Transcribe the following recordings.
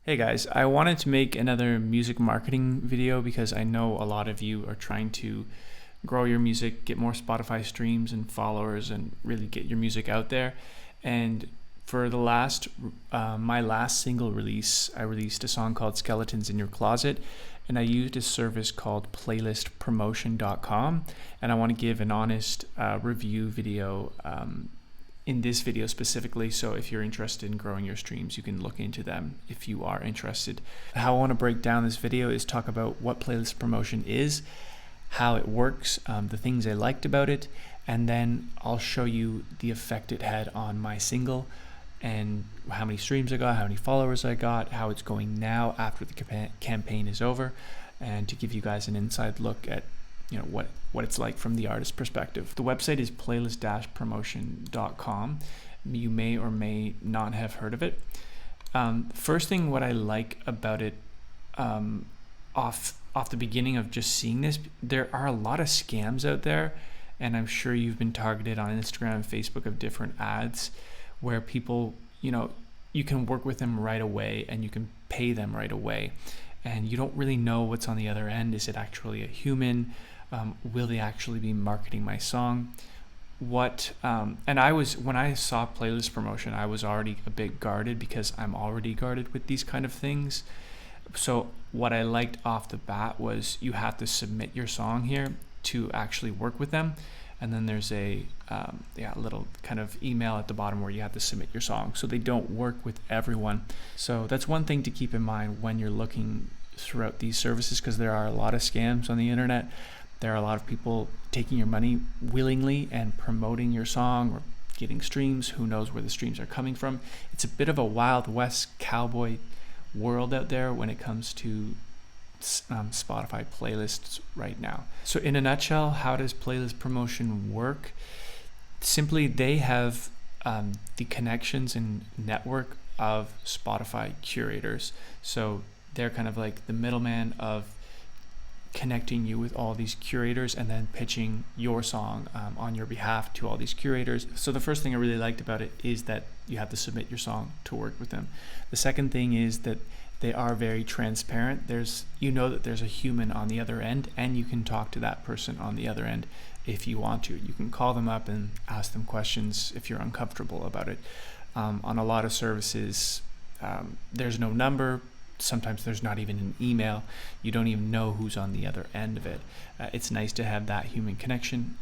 Hey guys, I wanted to make another music marketing video because I know a lot of you are trying to grow your music, get more Spotify streams and followers, and really get your music out there. And for my last single release, I released a song called Skeletons in Your Closet, and I used a service called playlistpromotion.com. And I want to give an honest review video in this video specifically, so if you're interested in growing your streams, you can look into them if you are interested. How I want to break down this video is talk about what playlist promotion is, how it works, the things I liked about it, and then I'll show you the effect it had on my single and how many streams I got, how many followers I got, how it's going now after the campaign is over, and to give you guys an inside look at what it's like from the artist's perspective. The website is playlist-promotion.com. You may or may not have heard of it. First thing, what I like about it, off the beginning of just seeing this, there are a lot of scams out there, and I'm sure you've been targeted on Instagram and Facebook of different ads where people, you can work with them right away and you can pay them right away, and you don't really know what's on the other end. Is it actually a human? Will they actually be marketing my song? And when I saw playlist promotion, I was already a bit guarded because I'm already guarded with these kind of things. So what I liked off the bat was you have to submit your song here to actually work with them. And then there's a little kind of email at the bottom where you have to submit your song. So they don't work with everyone. So that's one thing to keep in mind when you're looking throughout these services, because there are a lot of scams on the internet. There are a lot of people taking your money willingly and promoting your song or getting streams. Who knows where the streams are coming from? It's a bit of a Wild West cowboy world out there when it comes to Spotify playlists right now. So in a nutshell, how does playlist promotion work? Simply, they have the connections and network of Spotify curators. So they're kind of like the middleman of connecting you with all these curators and then pitching your song on your behalf to all these curators. So the first thing I really liked about it is that you have to submit your song to work with them. The second thing is that they are very transparent. There's a human on the other end, and you can talk to that person on the other end if you want to. You can call them up and ask them questions if you're uncomfortable about it. On a lot of services, there's no number. Sometimes there's not even an email. You don't even know who's on the other end of it. It's nice to have that human connection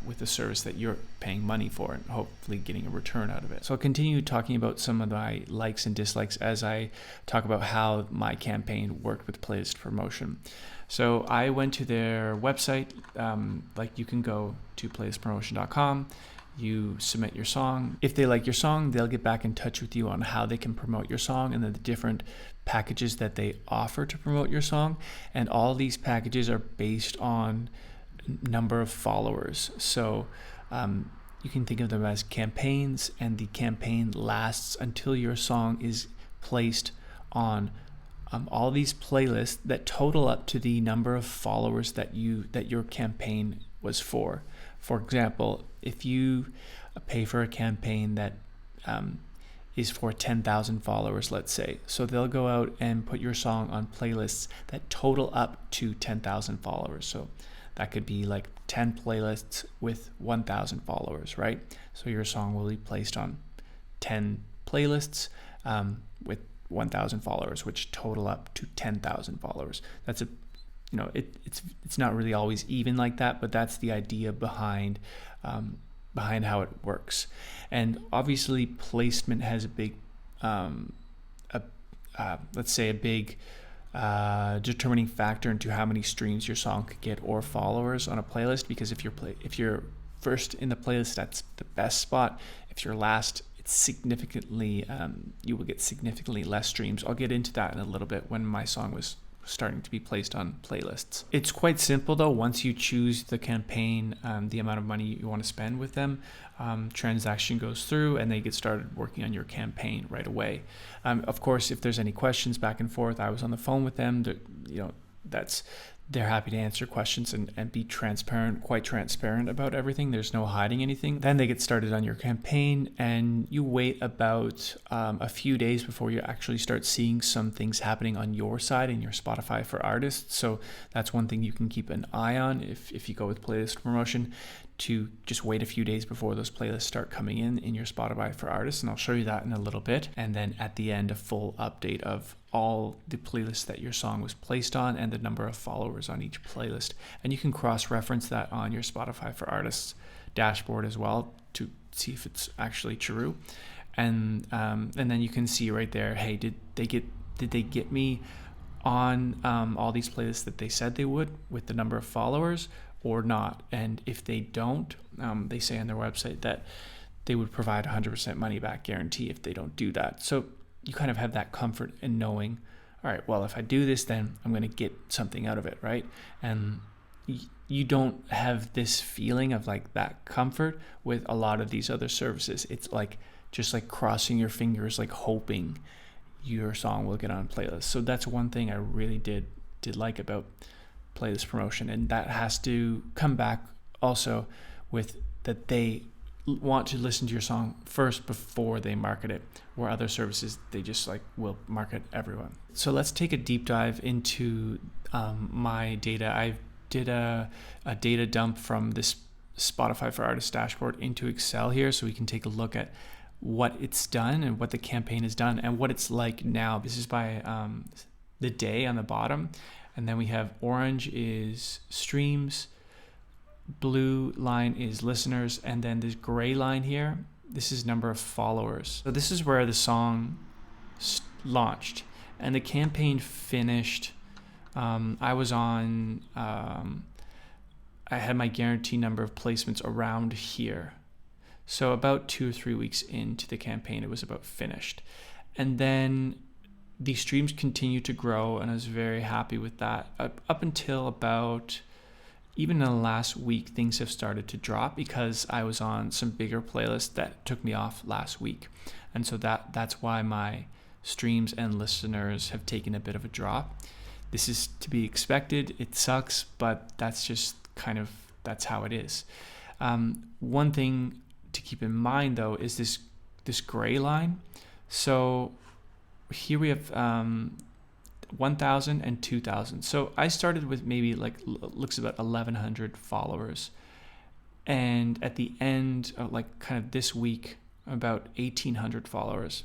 with the service that you're paying money for and hopefully getting a return out of it. So I'll continue talking about some of my likes and dislikes as I talk about how my campaign worked with playlist promotion. So I went to their website. You can go to playlistpromotion.com. You submit your song. If they like your song, they'll get back in touch with you on how they can promote your song and then the different packages that they offer to promote your song. And all these packages are based on number of followers. So you can think of them as campaigns, and the campaign lasts until your song is placed on all these playlists that total up to the number of followers that your campaign was for. For example, if you pay for a campaign that is for 10,000 followers, let's say, so they'll go out and put your song on playlists that total up to 10,000 followers. So that could be like 10 playlists with 1,000 followers, right? So your song will be placed on 10 playlists with 1,000 followers, which total up to 10,000 followers. That's it's not really always even like that, but that's the idea behind how it works. And obviously, placement has a big, determining factor into how many streams your song could get or followers on a playlist. Because if you're first in the playlist, that's the best spot. If you're last, it's significantly you will get significantly less streams. I'll get into that in a little bit when my song was starting to be placed on playlists. It's quite simple though. Once you choose the campaign, the amount of money you want to spend with them, transaction goes through and they get started working on your campaign right away. Of course, if there's any questions back and forth, I was on the phone with them. That's they're happy to answer questions and be transparent, quite transparent about everything. There's no hiding anything. Then they get started on your campaign, and you wait about a few days before you actually start seeing some things happening on your side in your Spotify for Artists. So that's one thing you can keep an eye on if you go with playlist promotion, to just wait a few days before those playlists start coming in your Spotify for Artists. And I'll show you that in a little bit. And then at the end, a full update of all the playlists that your song was placed on and the number of followers on each playlist. And you can cross-reference that on your Spotify for Artists dashboard as well to see if it's actually true. And then you can see right there, hey, did they get me on all these playlists that they said they would with the number of followers or not? And if they don't, they say on their website that they would provide 100% money back guarantee if they don't do that. So you kind of have that comfort in knowing, all right, well, if I do this, then I'm going to get something out of it, right? And you don't have this feeling of like that comfort with a lot of these other services. It's like just like crossing your fingers, like hoping your song will get on playlists. So that's one thing I really did like about playlist promotion, and that has to come back also with that they want to listen to your song first before they market it, where other services, they just like will market everyone. So let's take a deep dive into my data. I did a data dump from this Spotify for Artists dashboard into Excel here, so we can take a look at what it's done and what the campaign has done and what it's like now. This is by the day on the bottom, and then we have orange is streams, blue line is listeners, and then this gray line here, this is number of followers. So this is where the song launched and the campaign finished. I was on, I had my guarantee number of placements around here. So about 2 or 3 weeks into the campaign, it was about finished. And then the streams continued to grow, and I was very happy with that. Up until about, even in the last week, things have started to drop because I was on some bigger playlists that took me off last week. And so that's why my streams and listeners have taken a bit of a drop. This is to be expected. It sucks, but that's just kind of, that's how it is. One thing to keep in mind though is this gray line. So here we have 1,000 and 2,000. So I started with maybe like looks about 1,100 followers, and at the end of like kind of this week, about 1,800 followers.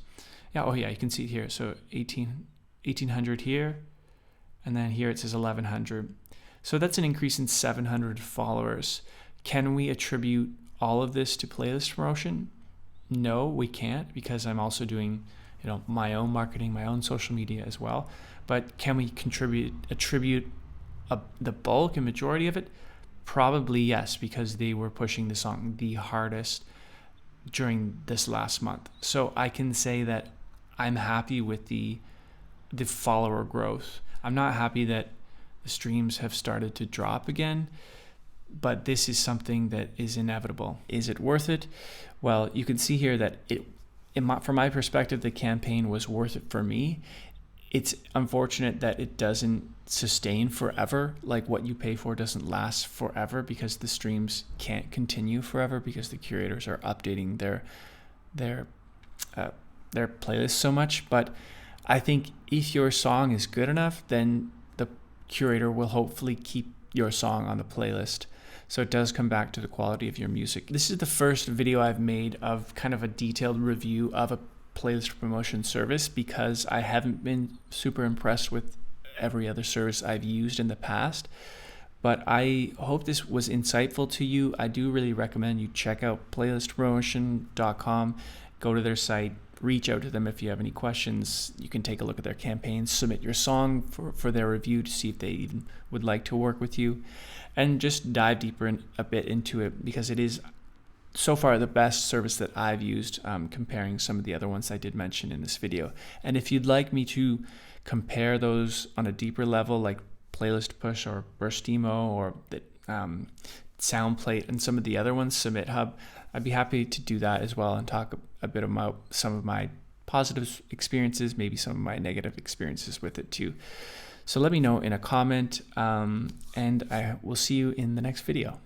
Yeah, oh yeah, you can see it here. So 1,800 here, and then here it says 1,100. So that's an increase in 700 followers. Can we attribute all of this to playlist promotion? No, we can't, because I'm also doing, my own marketing, my own social media as well. But can we attribute the bulk and majority of it? Probably yes, because they were pushing the song the hardest during this last month. So I can say that I'm happy with the follower growth. I'm not happy that the streams have started to drop again, but this is something that is inevitable. Is it worth it? Well, you can see here that from my perspective, the campaign was worth it for me. It's unfortunate that it doesn't sustain forever. Like what you pay for doesn't last forever, because the streams can't continue forever because the curators are updating their playlist so much. But I think if your song is good enough, then the curator will hopefully keep your song on the playlist. So it does come back to the quality of your music. This is the first video I've made of kind of a detailed review of a playlist promotion service, because I haven't been super impressed with every other service I've used in the past. But I hope this was insightful to you. I do really recommend you check out playlistpromotion.com, go to their site, reach out to them if you have any questions. You can take a look at their campaigns, submit your song for their review to see if they even would like to work with you, and just dive deeper a bit into it, because it is so far the best service that I've used, comparing some of the other ones I did mention in this video. And if you'd like me to compare those on a deeper level, like Playlist Push or Burstimo or the SoundPlate and some of the other ones, Submit Hub, I'd be happy to do that as well and talk a bit about some of my positive experiences, maybe some of my negative experiences with it too. So let me know in a comment, and I will see you in the next video.